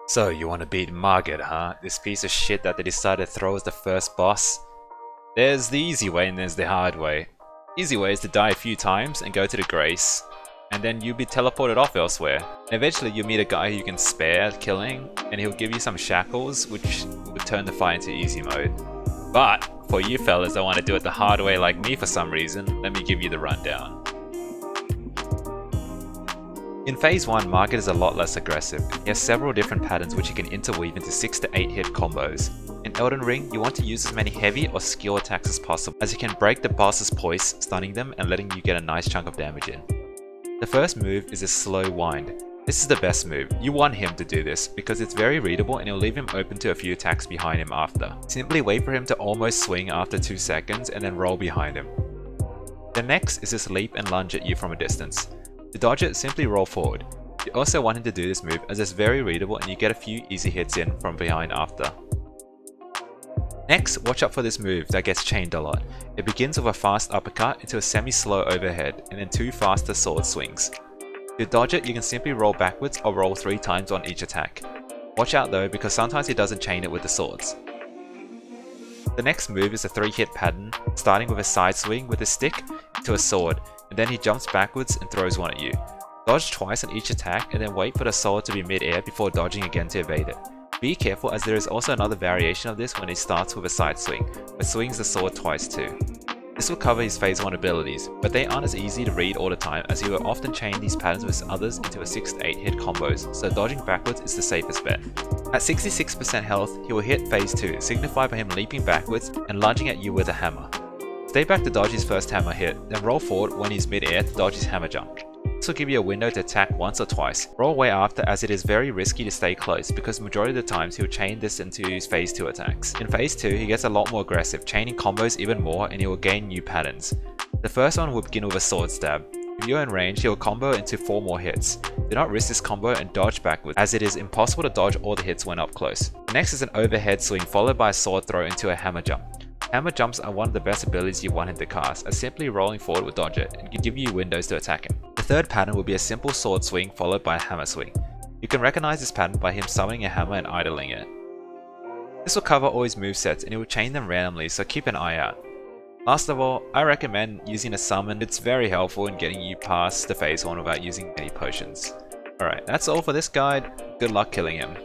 So, you want to beat Margit, huh? This piece of shit that they decided to throw as the first boss? There's the easy way and there's the hard way. Easy way is to die a few times and go to the grace, and then you'll be teleported off elsewhere. Eventually you'll meet a guy who you can spare killing, and he'll give you some shackles, which will turn the fight into easy mode. But, for you fellas that want to do it the hard way like me for some reason, let me give you the rundown. In Phase 1, Margit is a lot less aggressive. He has several different patterns which he can interweave into 6 to 8 hit combos. In Elden Ring, you want to use as many heavy or skill attacks as possible, as you can break the boss's poise, stunning them and letting you get a nice chunk of damage in. The first move is a slow wind. This is the best move. You want him to do this, because it's very readable and it'll leave him open to a few attacks behind him after. Simply wait for him to almost swing after 2 seconds and then roll behind him. The next is his leap and lunge at you from a distance. To dodge it, simply roll forward. You also want him to do this move as it's very readable and you get a few easy hits in from behind after. Next, watch out for this move that gets chained a lot. It begins with a fast uppercut into a semi-slow overhead and then 2 faster sword swings. To dodge it, you can simply roll backwards or roll 3 times on each attack. Watch out though, because sometimes he doesn't chain it with the swords. The next move is a 3-hit pattern, starting with a side swing with a stick to a sword, and then he jumps backwards and throws one at you. Dodge twice on each attack and then wait for the sword to be mid-air before dodging again to evade it. Be careful, as there is also another variation of this when he starts with a side swing, but swings the sword twice too. This will cover his Phase 1 abilities, but they aren't as easy to read all the time, as he will often chain these patterns with others into a 6 to 8 hit combos, so dodging backwards is the safest bet. At 66% health, he will hit Phase 2, signified by him leaping backwards and lunging at you with a hammer. Stay back to dodge his first hammer hit, then roll forward when he's mid-air to dodge his hammer jump. This will give you a window to attack once or twice. Roll away after, as it is very risky to stay close, because majority of the times he'll chain this into his Phase 2 attacks. In Phase 2, he gets a lot more aggressive, chaining combos even more, and he will gain new patterns. The first one will begin with a sword stab. If you're in range, he will combo into 4 more hits. Do not risk this combo and dodge backwards, as it is impossible to dodge all the hits when up close. The next is an overhead swing followed by a sword throw into a hammer jump. Hammer jumps are one of the best abilities you want him to cast, as simply rolling forward will dodge it and can give you windows to attack him. The third pattern will be a simple sword swing followed by a hammer swing. You can recognize this pattern by him summoning a hammer and idling it. This will cover all his movesets and he will chain them randomly, so keep an eye out. Last of all, I recommend using a summon. It's very helpful in getting you past the Phase 1 without using any potions. Alright, that's all for this guide. Good luck killing him.